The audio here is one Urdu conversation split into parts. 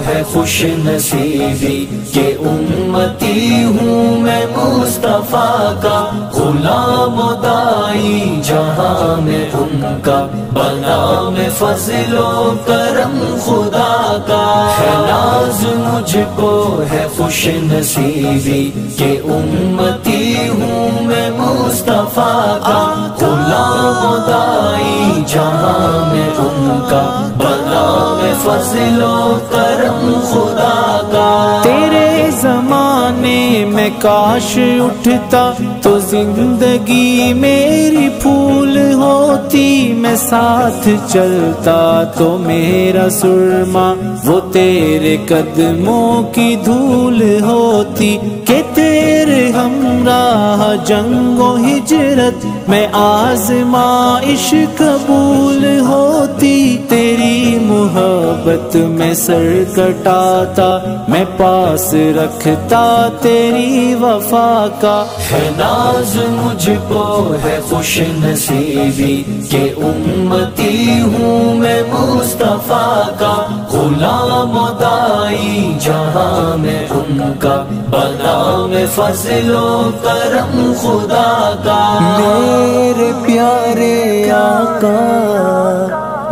ہے خوش نصیبی کہ امتی ہوں میں مصطفیٰ کا، غلام و دائی جہاں میں ان کا، بنا میں فضل و کرم خدا کا، ہے ناز مجھ کو ہے خوش نصیبی کہ امتی ہوں میں مصطفیٰ کا، غلام و دائی جہاں میں ان کا، بنا میں فضل و کرم خدا کا۔ تیرے زمانے میں کاش اٹھتا تو زندگی میری پھول ہوتی، میں ساتھ چلتا تو میرا سرما وہ تیرے قدموں کی دھول ہوتی، کہ تیرے ہمراہ جنگ و ہجرت میں آزمائش قبول ہوتی، تیری محبت میں سر کٹاتا میں پاس رکھتا تیری وفا کا، ہے ناز مجھ کو ہے خوش نصیبی کہ امتی ہوں میں مصطفیٰ کا، غلام و دائی جہاں میں ان کا، بنا میں فضل و کرم خدا کا۔ میرے پیارے آقا،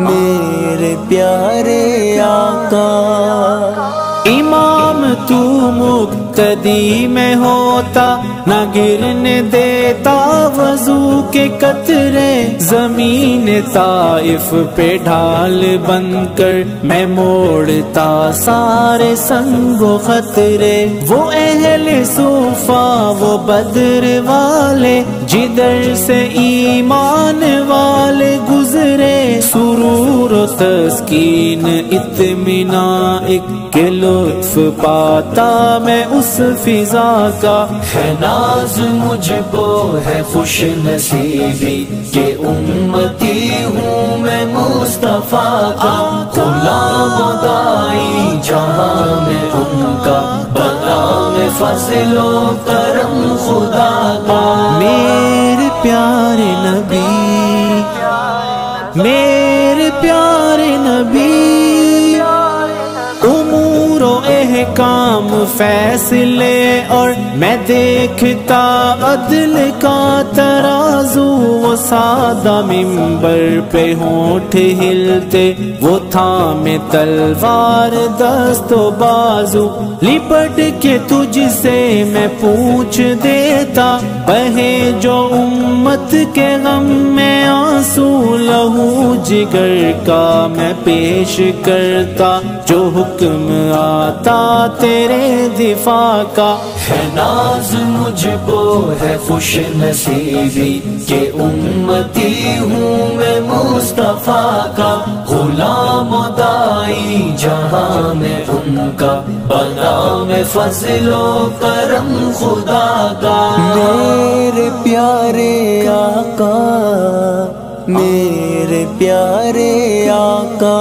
میرے پیارے آقا، امام تو مقتدی میں ہوتا، نہ گرنے دیتا وضو کے قطرے، زمین طائف پہ ڈھال بن کر میں موڑتا سارے سنگ و خطرے، وہ اہل صوفہ وہ بدر والے جدھر سے ایمان والے گزرے، سرور و تسکین اطمینان ایک کے لطف پاتا میں اس فضا کا، ہے ناز مجھ کو ہے خوش نصیبی کہ امتی ہوں میں مصطفیٰ کا، غلام و دائی جہاں میں ان کا، بنا میں فضل و کرم خدا کا۔ میرے پیارے نبی، میرے پیارے نبی، امور و احکام فیصلے اور میں دیکھتا عدل کا ترازو، وہ سادہ ممبر پہ ہونٹ ہلتے، وہ تھامے تلوار دست و بازو، لپٹ کے تجھ سے میں پوچھ دیتا، بہے جو امت کے غم میں آنسو، لہو جگر کا میں پیش کرتا، جو حکم آتا تیرے دفاع کا، ہے ناز مجھ کو ہے خوش نصیبی کہ امتی ہوں میں مصطفیٰ کا، غلام و دائی جہاں میں ان کا، بنا میں فضل و کرم خدا کا۔ میرے پیارے آقا، میرے پیارے آقا،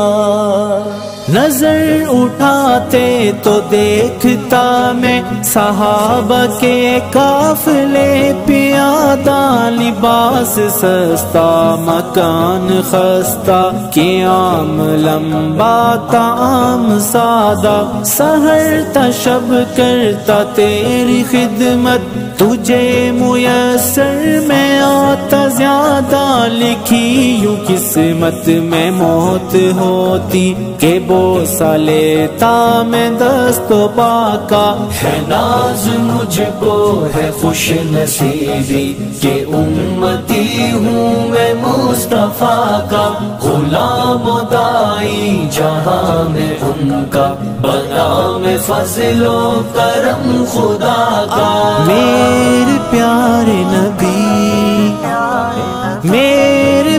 نظر اٹھاتے تو دیکھتا میں صحابہ کے قافلے پیادہ، لباس سستا مکان خستہ، قیام لمبا طعام سادہ، سحر تا شب کرتا تیری خدمت، تجھے میسر میں آتا زیادہ، لکھی یوں قسمت میں موت ہوتی کہ بوسہ لیتا میں دست و پا کا، ہے ناز مجھ کو ہے خوش نصیبی کہ امتی ہوں میں مصطفیٰ کا، غلام و دائی جہاں میں ان کا، بنا میں فضل و کرم خدا کا۔ میرے پیارے نبی، میرے